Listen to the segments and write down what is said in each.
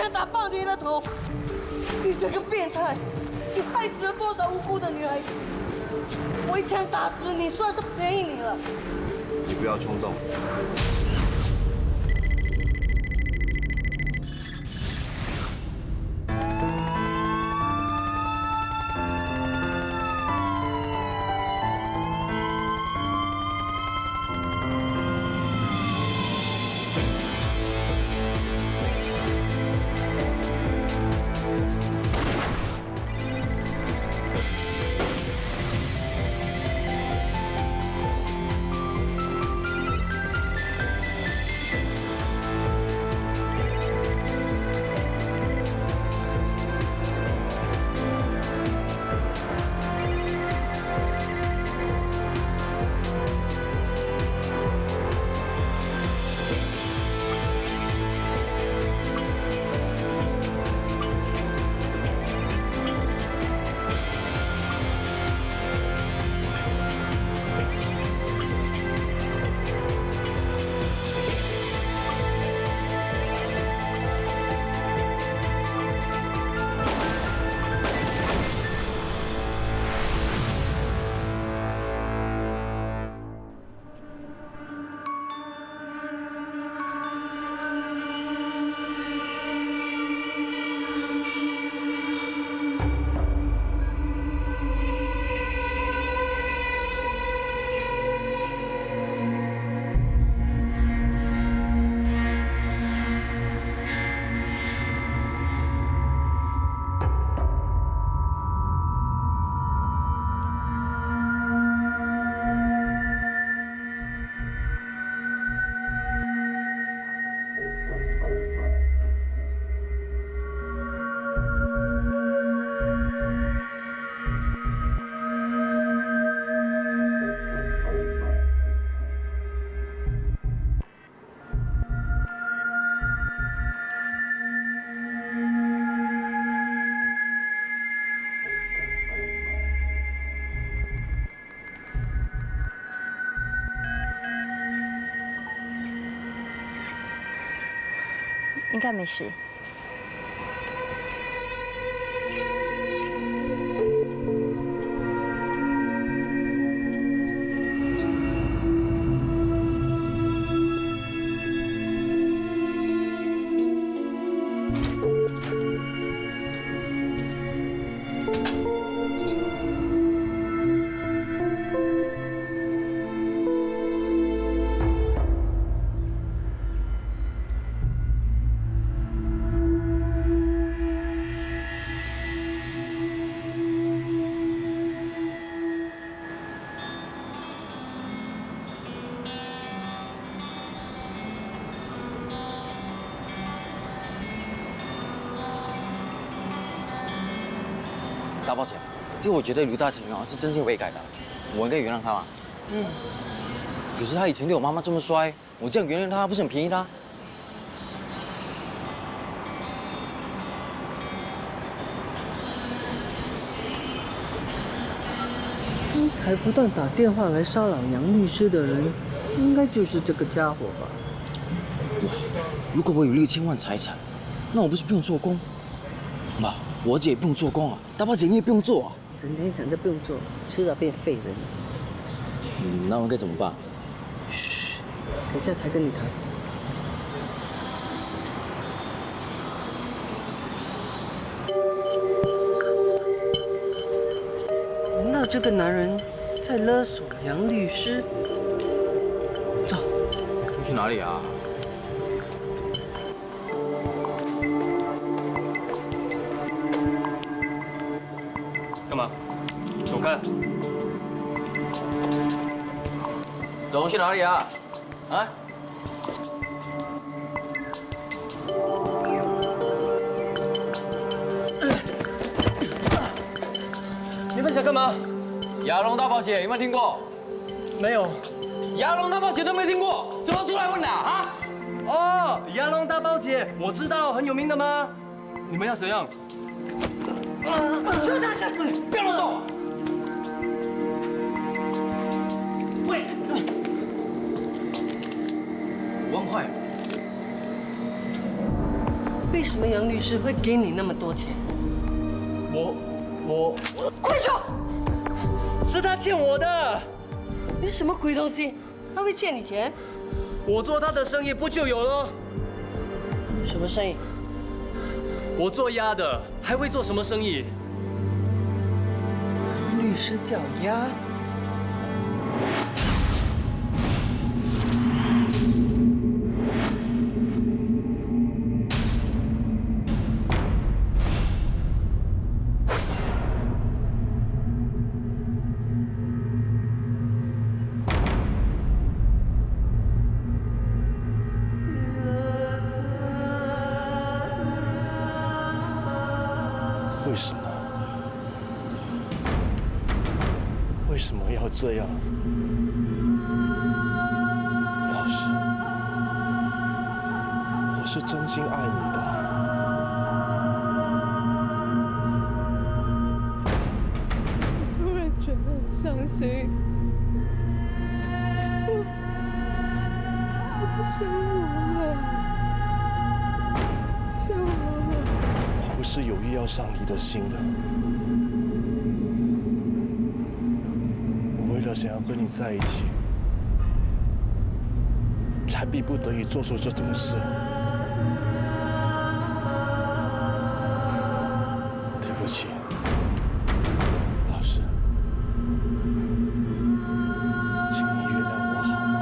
枪打爆你的头！你这个变态！你害死了多少无辜的女孩子？我一枪打死你，算是便宜你了。你不要冲动。应该没事。大抱歉，就我觉得刘大成啊是真心悔改的，我应该原谅他吗？嗯。可是他以前对我妈妈这么衰，我这样原谅他不是很便宜他？刚才不断打电话来骚扰杨律师的人，应该就是这个家伙吧？哇，如果我有6000万财产，那我不是不用做工？妈，我儿子也不用做工啊，大宝姐你也不用做啊。整天想着不用做，迟早变废人。那我应该怎么办？嘘，等下才跟你谈。难道这个男人在勒索杨律师？走。你去哪里啊？干嘛？走开！走去哪里啊？啊？你们想干嘛？亚龙大宝姐有没有听过？没有。亚龙大宝姐都没听过，怎么出来问的啊？哦，亚龙大包姐，我知道，很有名的吗？你们要怎样？说大声，不要乱动！喂，5万块。为什么杨律师会给你那么多钱？我快说！是他欠我的，你什么鬼东西？他会欠你钱？我做他的生意不就有了？什么生意？我做鸭的，还会做什么生意？律师叫鸭。为什么？为什么要这样？老师，我是真心爱你的。突然觉得很伤心，我不想我了，不想我了。我不是有意要伤你的心的。我为了想要跟你在一起，才逼不得已做出这种事。对不起，老师，请你原谅我好吗？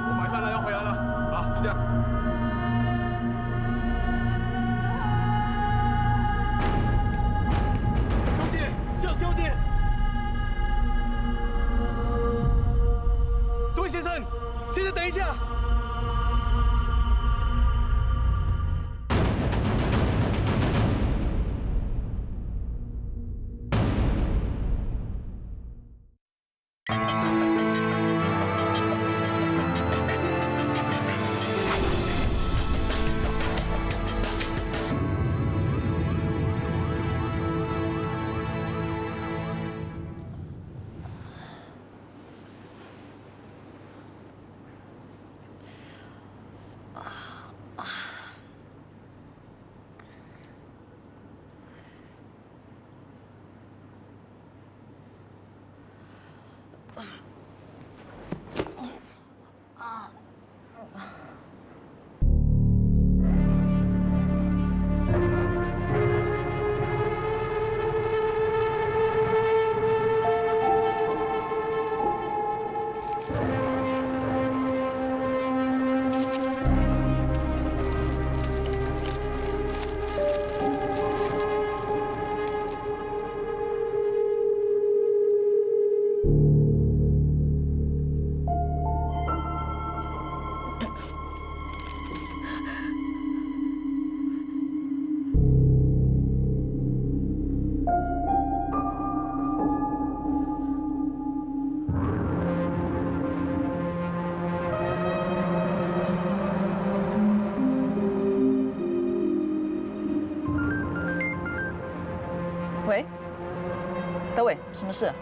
我马上要回来了，啊，就这样。小姐，小姐，这位先生，等一下。喂，德伟，什么事？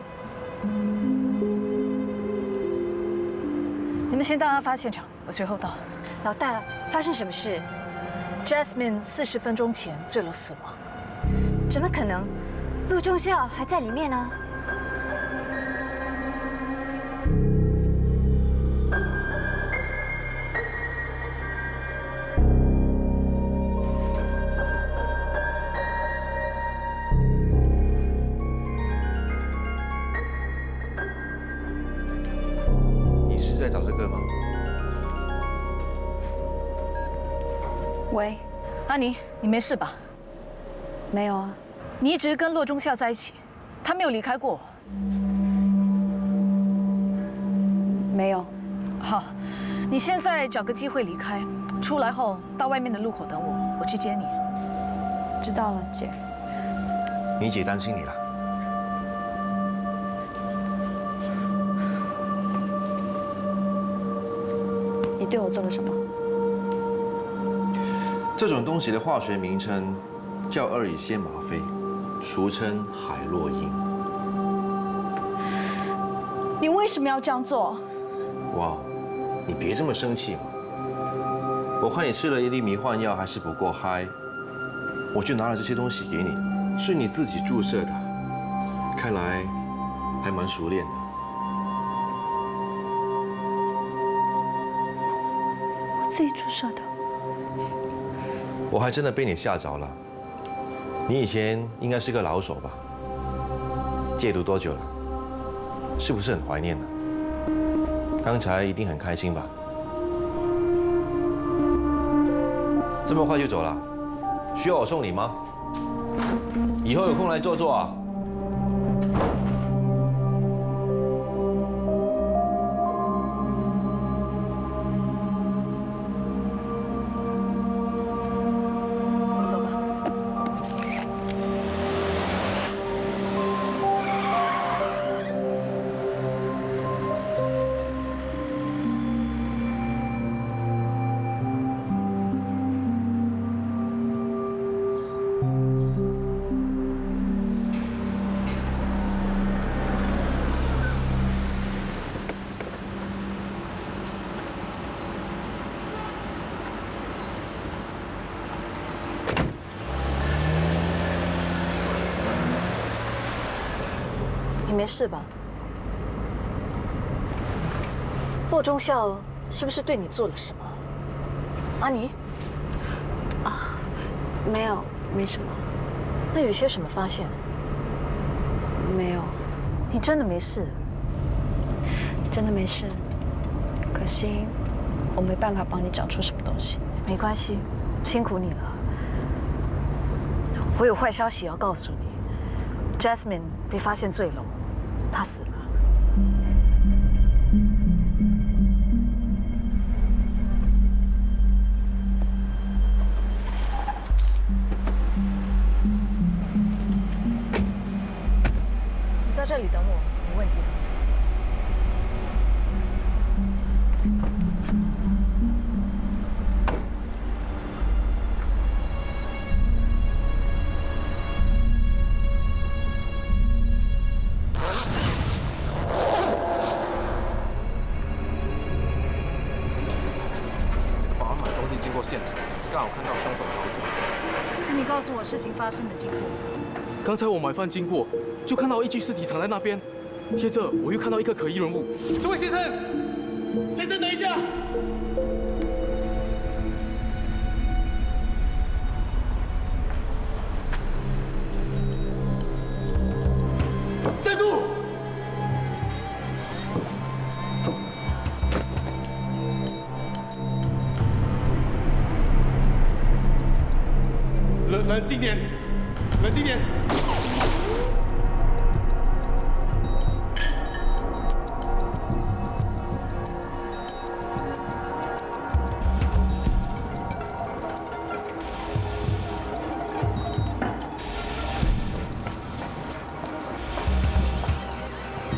你们先到案发现场，我随后到。老大，发生什么事？ Jasmine 40分钟前坠楼死亡。怎么可能？陆仲孝还在里面呢。在找这个吗？喂，安妮，你没事吧？没有啊，你一直跟骆中孝在一起，他没有离开过。没有。好，你现在找个机会离开，出来后到外面的路口等我，我去接你。知道了，姐。你姐担心你了。你对我做了什么？这种东西的化学名称叫2乙酰吗啡，俗称海洛因。你为什么要这样做？哇，你别这么生气嘛！我看你吃了一粒迷幻药还是不够嗨，我就拿了这些东西给你，是你自己注射的，看来还蛮熟练的。我自己注射的。我还真的被你吓着了。你以前应该是个老手吧？戒毒多久了？是不是很怀念呢？刚才一定很开心吧？这么快就走了？需要我送你吗？以后有空来坐坐啊。走吧。你没事吧？骆中孝是不是对你做了什么？阿妮，没有，没什么，那有些什么发现？没有，你真的没事？真的没事。可惜我没办法帮你找出什么东西。没关系，辛苦你了。我有坏消息要告诉你 ，Jasmine 被发现坠楼，她死了。你在这里等我，没问题的。经过现场，刚好看到凶手逃走。请你告诉我事情发生的经过。刚才我买饭经过，就看到一具尸体藏在那边，接着我又看到一个可疑人物。这位先生，先生等一下。站住！冷静点，冷静点。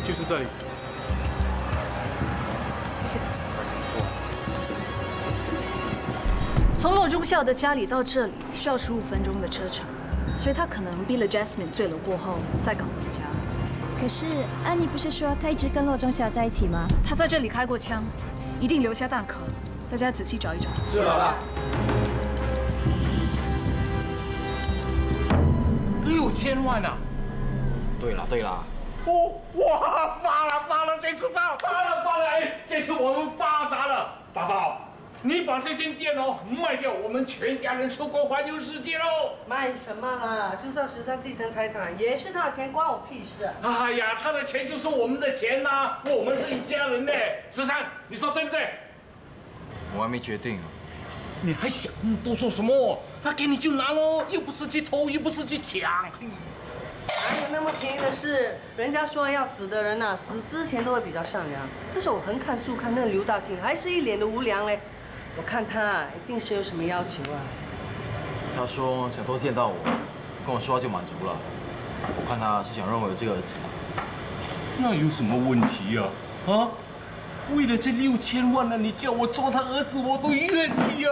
就是这里。谢谢。从骆中孝的家里到这里需要15分钟的车程，所以他可能逼了 Jasmine 醉了过后再赶回家。可是安妮不是说她一直跟骆中孝在一起吗？他在这里开过枪，一定留下弹壳，大家仔细找一找。是老大。6000万啊！对了对了，哇，发了，这次发了！哎，这次我们发达了，大宝，你把这间店哦卖掉，我们全家人出国环游世界喽！卖什么啦？就算13继承财产，也是他的钱，关我屁事啊！哎呀，他的钱就是我们的钱呐、我们是一家人呢。13，你说对不对？我还没决定啊。你还想那么多做什么？他给你就拿喽，又不是去偷，又不是去抢。哪有那么便宜的事？人家说要死的人呐、死之前都会比较善良。但是我横看竖看，那个刘大庆还是一脸的无良嘞。我看他一定是有什么要求啊。他说想多见到我，跟我说话就满足了。我看他是想让我有这个儿子。那有什么问题呀？啊？为了这6000万呢，你叫我做他儿子，我都愿意呀。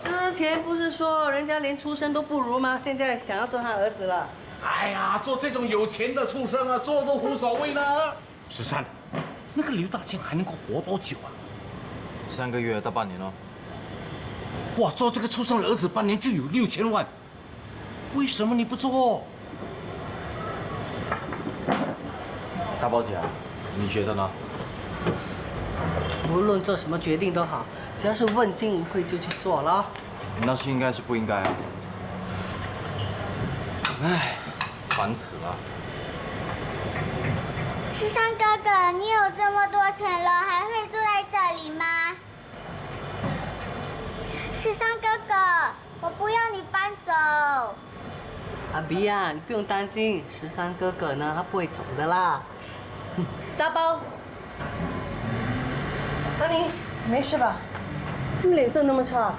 之前不是说人家连出生都不如吗？现在想要做他儿子了。哎呀，做这种有钱的畜生啊，做都无所谓了。13，那个刘大庆还能够活多久啊3个月到半年哦。哇，做这个畜生的儿子半年就有6000万，为什么你不做？大宝姐啊，你觉得呢？无论做什么决定都好，只要是问心无愧就去做了。那是应该是不应该啊？唉，烦死了。13哥哥，你有这么多钱了，还会住在这里吗？13哥哥，我不要你搬走。阿比呀，你不用担心，13哥哥呢，他不会走的啦。大包，阿宁，没事吧？怎么脸色那么差？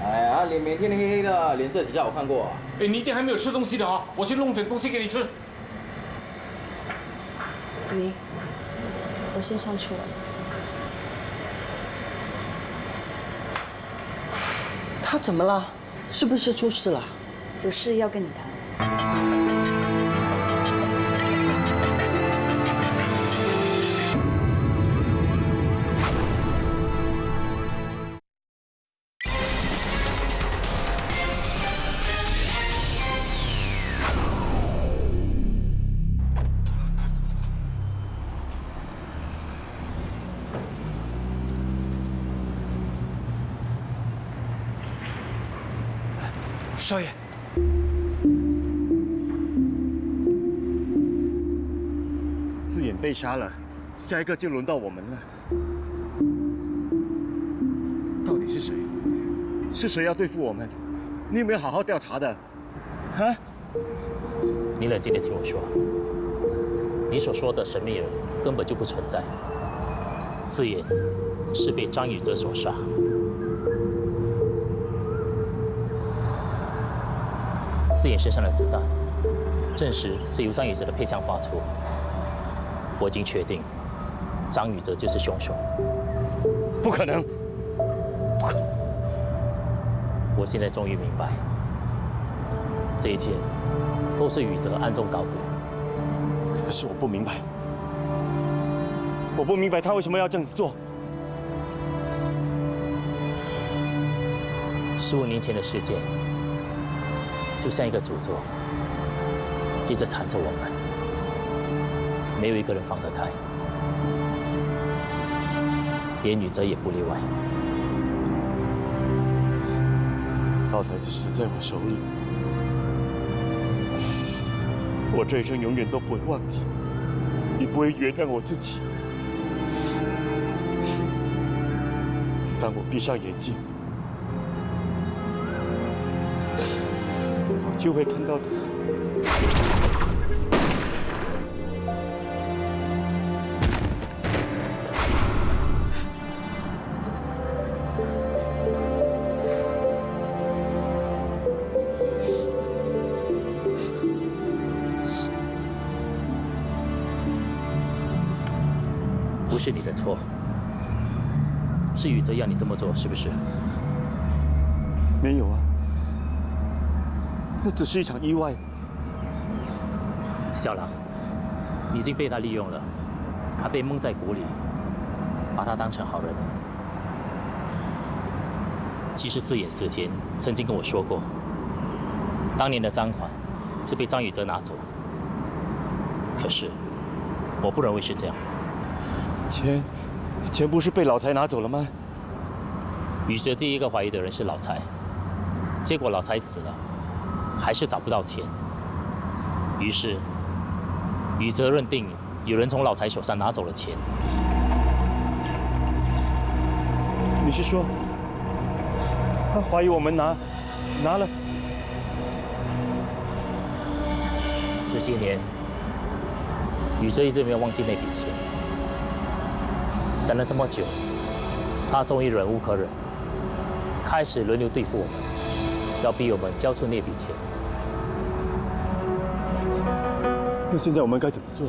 哎呀，脸每天黑黑的，脸色几下我看过啊。哎，你一定还没有吃东西的啊！我去弄点东西给你吃。你，我先上去了。他怎么了？是不是出事了？有事要跟你谈。少爷，自眼被杀了，下一个就轮到我们了。到底是谁？是谁要对付我们？你有没有好好调查的？啊？你冷静地听我说，你所说的神秘人根本就不存在。4眼是被张宇哲所杀。4眼身上的子弹，证实是由张宇哲的配枪发出。我已经确定，张宇哲就是凶手。不可能！不可能！我现在终于明白，这一切都是宇哲暗中捣鬼。可是我不明白，我不明白他为什么要这样子做。15年前的事件，就像一个诅咒，一直缠着我们，没有一个人放得开，连宇哲也不例外。老财是死在我手里，我这一生永远都不会忘记，也不会原谅我自己。当我闭上眼睛，我就会看到他。不是你的错，是宇哲要你这么做，是不是？没有啊，那只是一场意外。小狼，你已经被他利用了，还被蒙在鼓里，把他当成好人。其实4眼死前曾经跟我说过，当年的赃款是被张宇哲拿走，可是我不认为是这样。钱不是被老财拿走了吗？宇哲第一个怀疑的人是老财，结果老财死了，还是找不到钱。于是，宇哲认定有人从老财手上拿走了钱。你是说，他怀疑我们拿了？这些年，宇哲一直没有忘记那笔钱。等了这么久，他终于忍无可忍，开始轮流对付我们，要逼我们交出那笔钱。那现在我们该怎么做？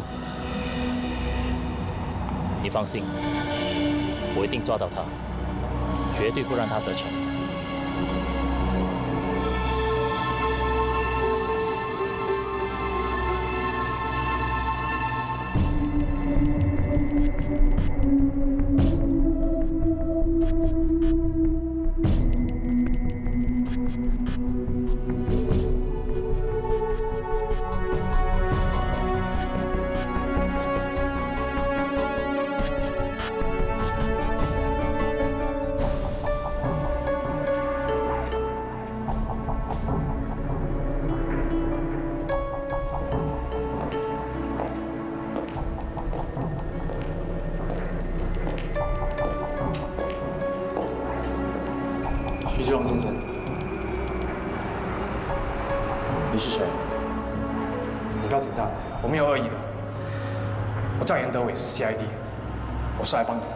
你放心，我一定抓到他，绝对不让他得逞。徐志荣先生，你是谁？你不要紧张，我没有恶意的。我叫严德伟，是 CID， 我是来帮你的。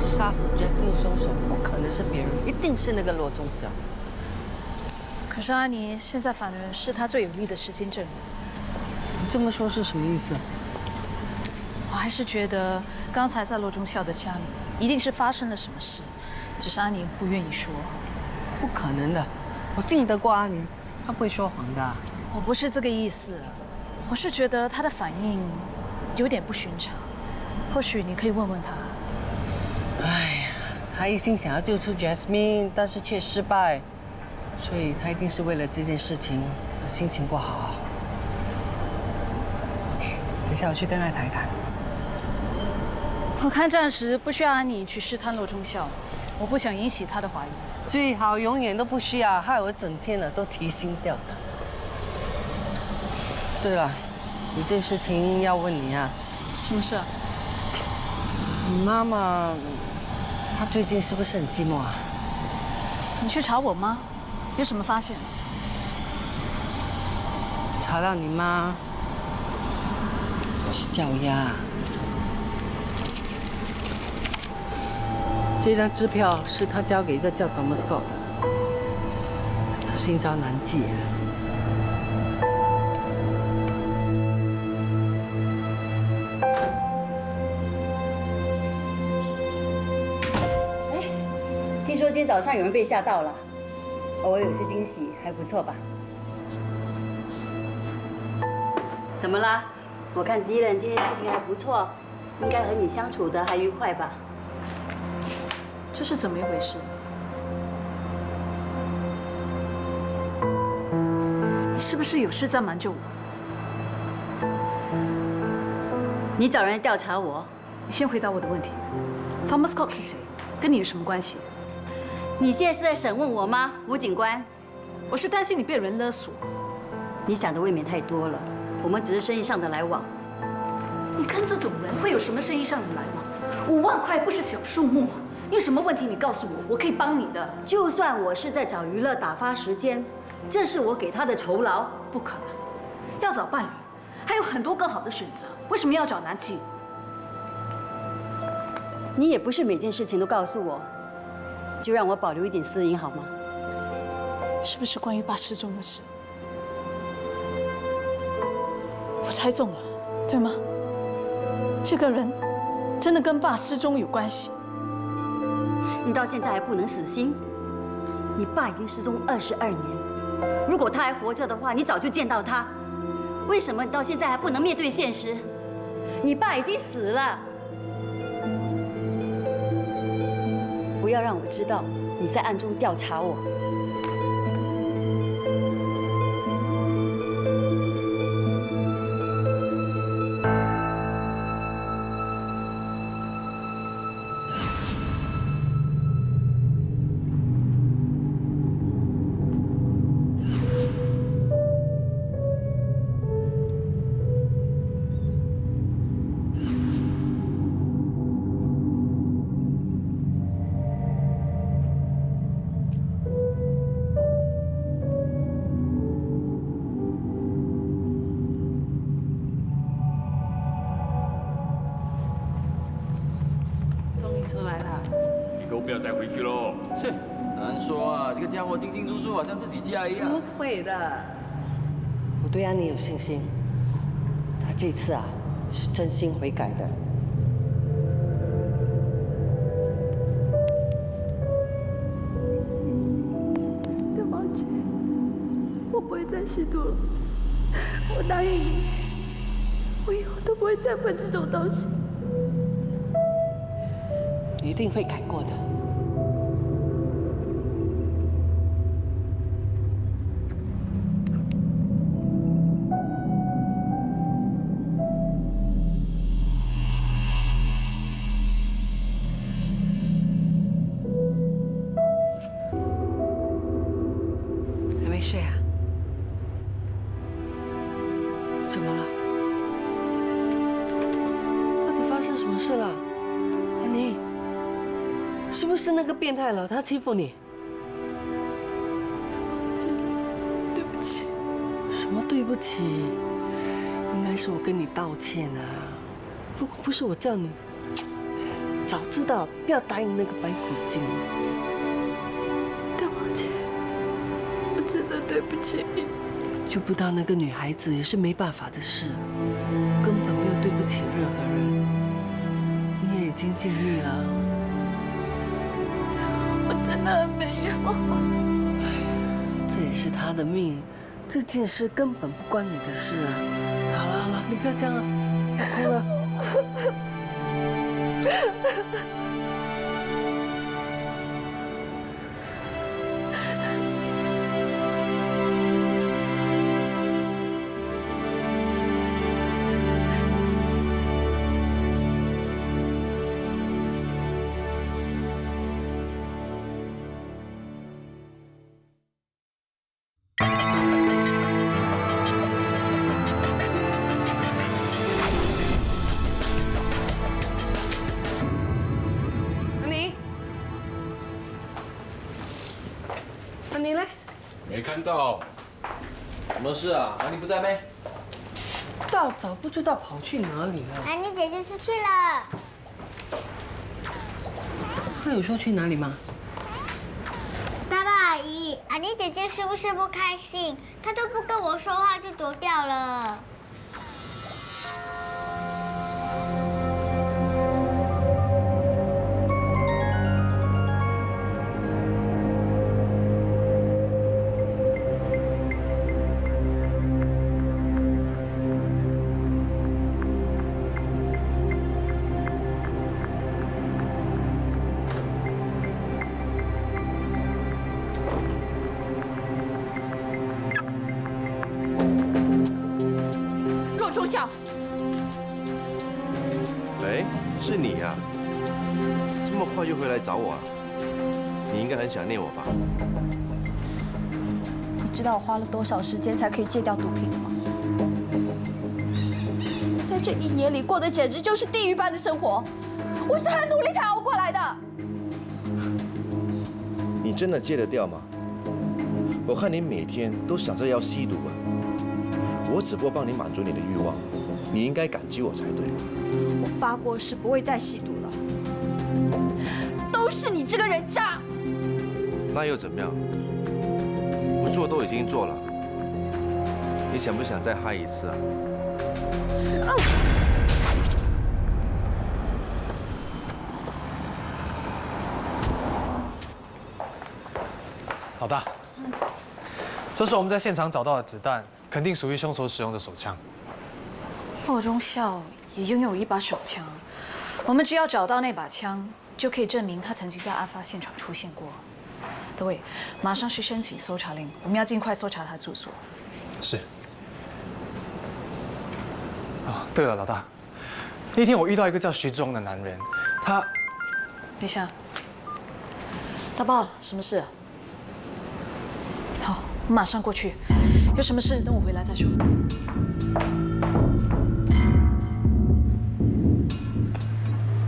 杀死 Jasmine 凶手不可能是别人，一定是那个罗忠祥。可是安妮现在反而是他最有力的时间证人。你这么说是什么意思？我还是觉得刚才在罗忠孝的家里一定是发生了什么事，只是安妮不愿意说。不可能的，我信得过安妮，她不会说谎的。我不是这个意思，我是觉得她的反应有点不寻常，或许你可以问问她。哎呀，她一心想要救出 Jasmine， 但是却失败，所以她一定是为了这件事情心情不好。OK， 等一下我去跟她谈一谈。我看暂时不需要安妮去试探罗忠孝，我不想引起他的怀疑。最好永远都不需要，害我整天都提心吊胆。对了，有件事情要问你啊。什么事啊？你妈妈，她最近是不是很寂寞啊？你去找我妈，有什么发现？查到你妈去叫鸭。这张支票是他交给一个叫 Thomas Scott 的，他心招难记。听说今天早上有人被吓到了，偶尔有些惊喜，还不错吧？怎么啦？我看Dylan今天心情还不错，应该和你相处的还愉快吧？这是怎么一回事？你是不是有事在瞒着我？你找人调查我？你先回答我的问题。Thomas Scott 是谁？跟你有什么关系？你现在是在审问我吗，吴警官？我是担心你被人勒索。你想的未免太多了，我们只是生意上的来往。你跟这种人会有什么生意上的来往？5万块不是小数目啊！你有什么问题，你告诉我，我可以帮你的。就算我是在找娱乐打发时间，这是我给他的酬劳。不可能，要找伴侣，还有很多更好的选择，为什么要找南纪？你也不是每件事情都告诉我，就让我保留一点私隐好吗？是不是关于爸失踪的事？我猜中了，对吗？这个人真的跟爸失踪有关系。你到现在还不能死心？你爸已经失踪22年，如果他还活着的话，你早就见到他。为什么你到现在还不能面对现实？你爸已经死了。不要让我知道你在暗中调查我。不要再回去喽。切，难说啊，这个家伙进进出出，好像自己家一样。不会的，我对安妮有信心，她这次啊是真心悔改的。大宝姐，我不会再吸毒了，我答应你，我以后都不会再碰这种东西。一定会改过的。还没睡啊？怎么了？到底发生什么事了，安妮？是不是那个变态佬他欺负你？对不起。什么对不起？应该是我跟你道歉啊！如果不是我叫你，早知道不要答应那个白骨精。大宝姐，我真的对不起你。救不到那个女孩子也是没办法的事，根本没有对不起任何人。你也已经尽力了。我真的很没有。这也是他的命，这件事根本不关你的事啊！好了好了，你不要这样了，不要哭了。你嘞？没看到。什么事啊？安妮不在没？大早不知道跑去哪里了。安妮姐姐出去了。她有说去哪里吗？大爸阿姨，安妮姐姐是不是不开心？她都不跟我说话就走掉了。喂，是你呀？这么快就回来找我啊？你应该很想念我吧？你知道我花了多少时间才可以戒掉毒品吗？在这1年里过的简直就是地狱般的生活，我是很努力才熬过来的。你真的戒得掉吗？我看你每天都想着要吸毒啊！我只不过帮你满足你的欲望，你应该感激我才对。我发过誓不会再吸毒了，都是你这个人渣。那又怎么样？不做都已经做了，你想不想再嗨一次啊？老大，这是我们在现场找到的子弹，肯定属于凶手使用的手枪。霍忠孝也拥有一把手枪，我们只要找到那把枪，就可以证明他曾经在案发现场出现过。德伟，马上去申请搜查令，我们要尽快搜查他住所。是。哦，对了，老大，那天我遇到一个叫徐志荣的男人，他……等一下，大豹，什么事？好，我马上过去。有什么事等我回来再说。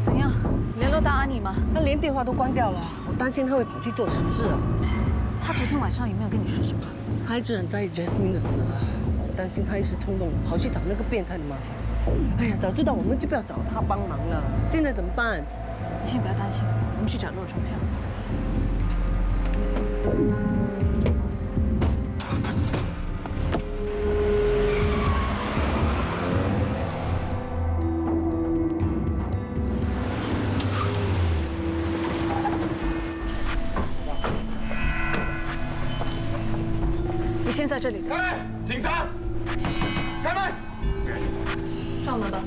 怎样？联络到安妮吗？他连电话都关掉了，我担心他会跑去做傻事啊。他昨天晚上有没有跟你说什么？他一直很在意 Jasmine 的死啊，我担心他一时冲动跑去找那个变态的麻烦。哎呀，早知道我们就不要找他帮忙了。现在怎么办？你先不要担心，我们去找骆中校。你先在这里。开门！警察！开门！上门吧。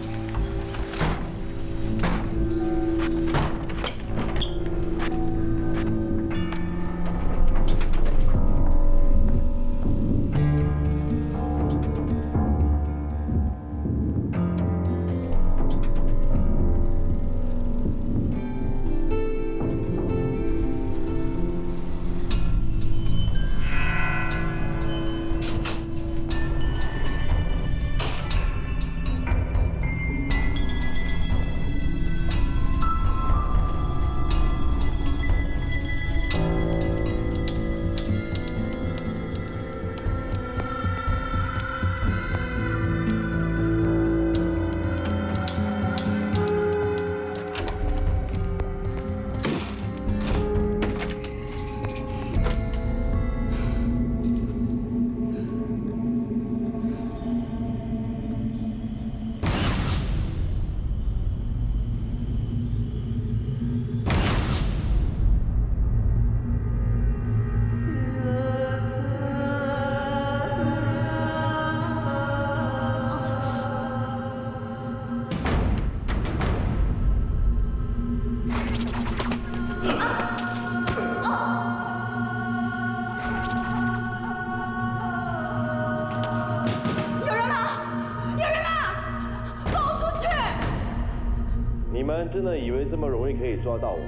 你们真的以为这么容易可以抓到我？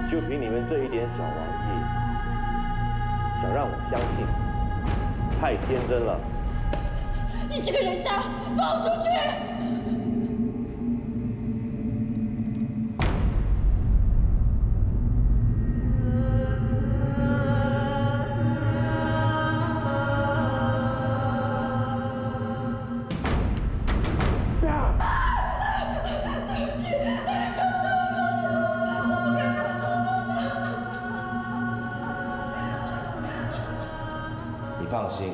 就凭你们这一点小玩意，想让我相信？太天真了！你这个人渣，放我出去！你放心，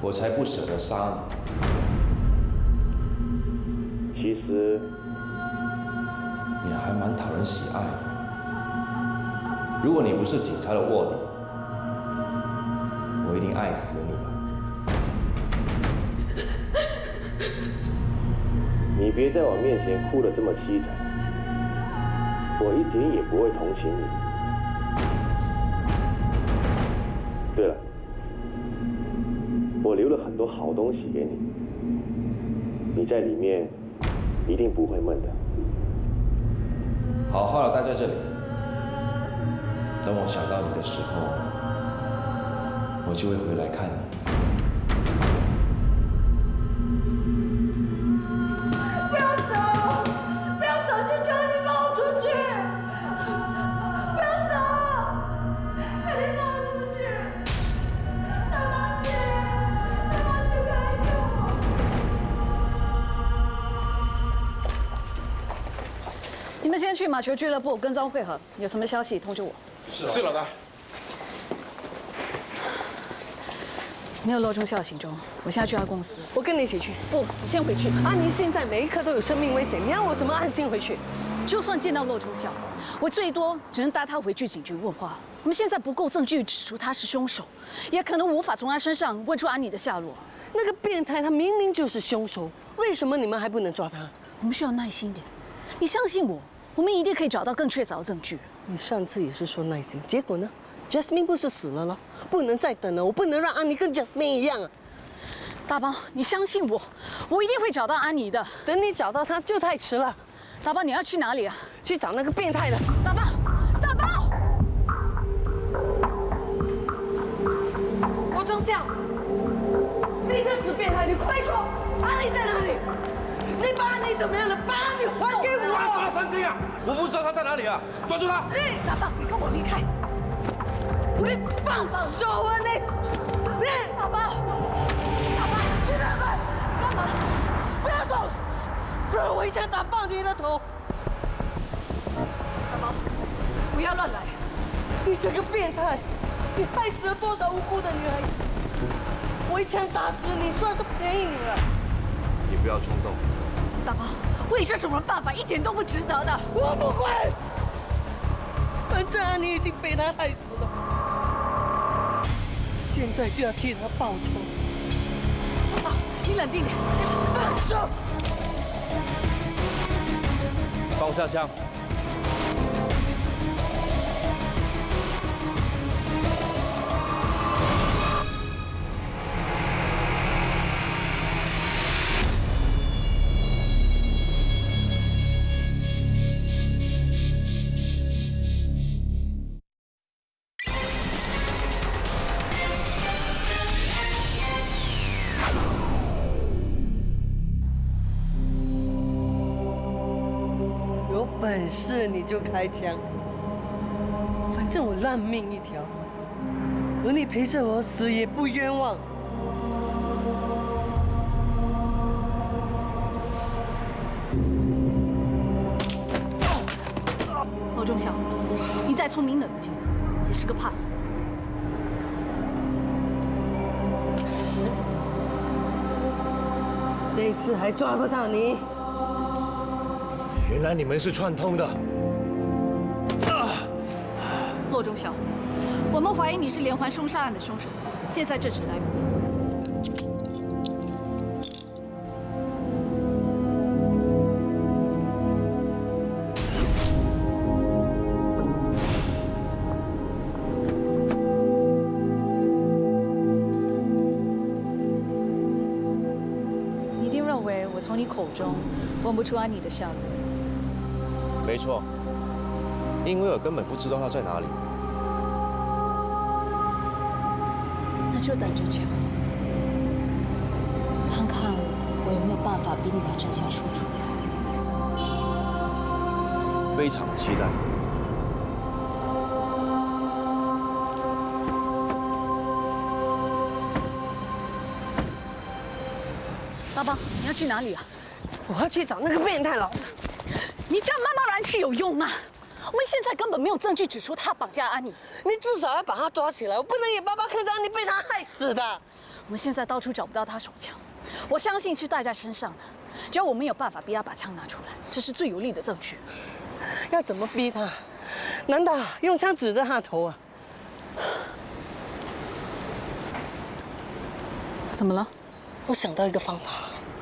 我才不舍得杀你。其实你还蛮讨人喜爱的。如果你不是警察的卧底，我一定爱死你。你别在我面前哭得这么凄惨，我一点也不会同情你。对了，我留了很多好东西给你，你在里面一定不会闷的。好好的待在这里，等我想到你的时候，我就会回来看你。不要走！不要走！求求你放我出去！不要走！快点放我出去！大妈姐，大妈姐，快来救我！你们先去马球俱乐部跟张会合，有什么消息通知我。是老大。没有骆中校行踪，我现在去他公司。我跟你一起去。不，你先回去。安妮现在每一刻都有生命危险，你让我怎么安心回去？就算见到骆中校，我最多只能带他回去警局问话。我们现在不够证据指出他是凶手，也可能无法从他身上问出安妮的下落。那个变态他明明就是凶手，为什么你们还不能抓他？我们需要耐心一点，你相信我，我们一定可以找到更确凿的证据。你上次也是说耐心，结果呢 ？Jasmine 不是死了了，不能再等了，我不能让安妮跟 Jasmine 一样啊！大宝，你相信我，我一定会找到安妮的。等你找到她就太迟了。大宝，你要去哪里啊？去找那个变态的。大宝，大宝！罗中校，你这死变态，你快说，安妮在哪里？你把安妮怎么样了？把安妮还给我！抓成这样，我不知道他在哪里啊！抓住他！大宝，你跟我离开！你放手啊你！大宝，大宝，你别动！干嘛？不要动！让我我一枪打爆你的头！大宝，不要乱来！你这个变态！你害死了多少无辜的女孩子！我一枪打死你，算是便宜你了。你不要冲动。大宝，为这种人犯法一点都不值得的。我不管，反正安妮已经被他害死了，现在就要替他报仇。大宝，你冷静点，放手！放下枪。有本事你就开枪，反正我烂命一条，有你陪着我死也不冤枉。罗仲孝，你再聪明冷静，也是个怕死。这一次还抓不到你。原来你们是串通的。骆仲孝，我们怀疑你是连环凶杀案的凶手，现在正式逮捕。你一定认为我从你口中闻不出安妮的下落。没错，因为我根本不知道他在哪里。那就等着瞧，看看我有没有办法逼你把真相说出来。非常期待。大宝，你要去哪里啊？我要去找那个变态老大。你这样慢慢来是有用吗？我们现在根本没有证据指出他绑架安妮。你至少要把他抓起来，我不能也爸爸看着安妮被他害死的。我们现在到处找不到他手枪，我相信是带在身上的。只要我们有办法逼他把枪拿出来，这是最有力的证据。要怎么逼他？难道用枪指着他的头啊？怎么了？我想到一个方法，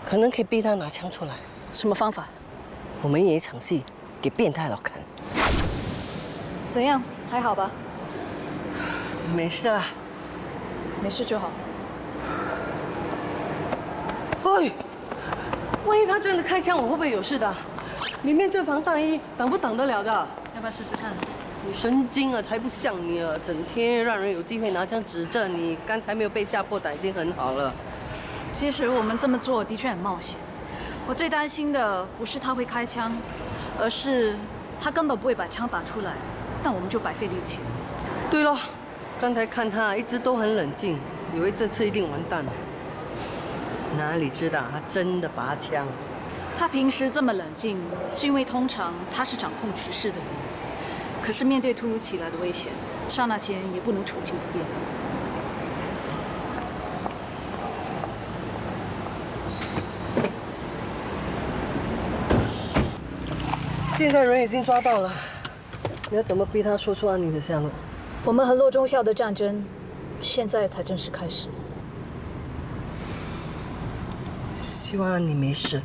可能可以逼他拿枪出来。什么方法？我们演一场戏，给变态佬看。怎样？还好吧？没事啦，没事就好。哎，万一他真的开枪，我会不会有事的？里面这防弹衣挡不挡得了的？要不要试试看？你神经啊，才不像你啊！整天让人有机会拿枪指着你，刚才没有被吓破胆已经很好了。其实我们这么做的确很冒险。我最担心的不是他会开枪，而是他根本不会把枪拔出来，但我们就白费力气了。对了，刚才看他一直都很冷静，以为这次一定完蛋了。哪里知道他真的拔枪。他平时这么冷静，是因为通常他是掌控局势的人。可是面对突如其来的危险，刹那间也不能处境不变。现在人已经抓到了，你要怎么逼他说出安妮的下落？我们和骆中孝的战争，现在才正式开始。希望安妮没事。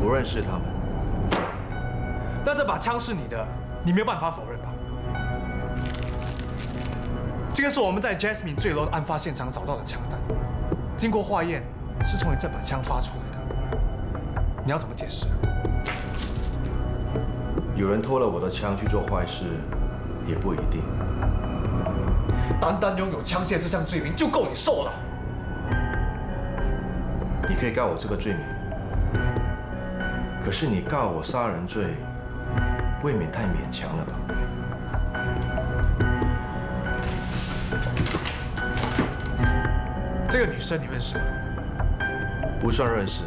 不认识他们。那这把枪是你的，你没有办法否认吧？这个是我们在 Jasmine 坠楼的案发现场找到的枪弹，经过化验是从你这把枪发出来的。你要怎么解释？有人偷了我的枪去做坏事，也不一定。单单拥有枪械这项罪名就够你受了。你可以告我这个罪名，可是你告我杀人罪，未免太勉强了吧？这个女生你认识吗？不算认识，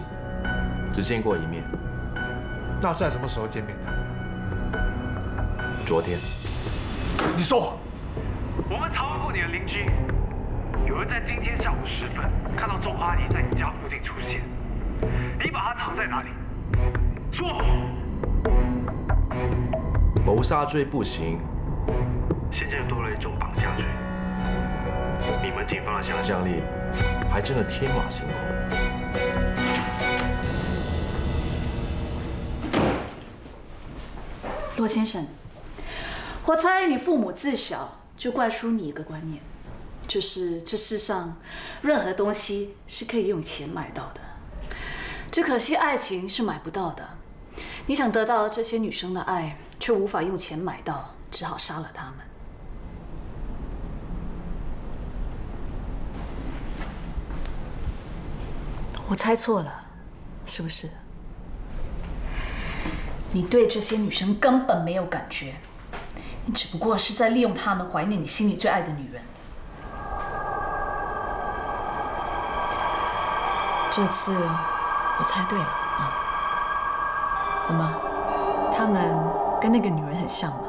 只见过一面。那是在什么时候见面的？昨天。你说谎！我们查问过你的邻居，有人在今天下午时分看到钟阿姨在你家附近出现。你把她藏在哪里？说谎！谋杀罪不行，现在又多了一种绑架罪。你们警方的想象力还真的天马行空。骆先生，我猜你父母自小就灌输你一个观念，就是这世上任何东西是可以用钱买到的，只可惜爱情是买不到的。你想得到这些女生的爱，却无法用钱买到，只好杀了她们。我猜错了，是不是？你对这些女生根本没有感觉，你只不过是在利用她们怀念你心里最爱的女人。这次我猜对了啊！怎么？她们跟那个女人很像吗？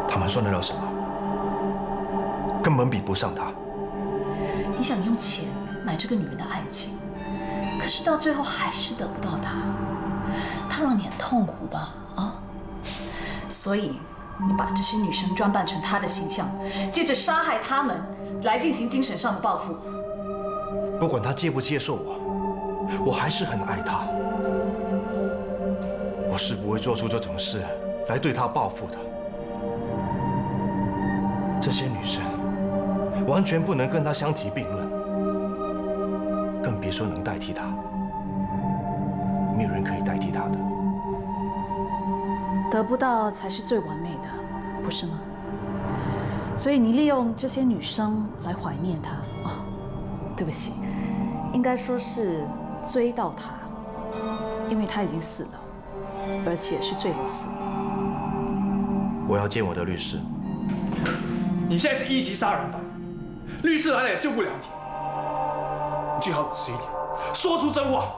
他们算得了什么？根本比不上她。你想用钱买这个女人的爱情，可是到最后还是得不到她。他让你很痛苦吧？啊，所以你把这些女生装扮成他的形象，接着杀害她们，来进行精神上的报复。不管他接不接受我还是很爱他。我是不会做出这种事来对他报复的。这些女生完全不能跟他相提并论，更别说能代替他。没有人可以代替他的。得不到才是最完美的，不是吗？所以你利用这些女生来怀念他。哦，对不起，应该说是追到他，因为他已经死了，而且是坠楼死的。我要见我的律师。你现在是1级杀人犯，律师来了也救不了你。你最好老实一点，说出真话。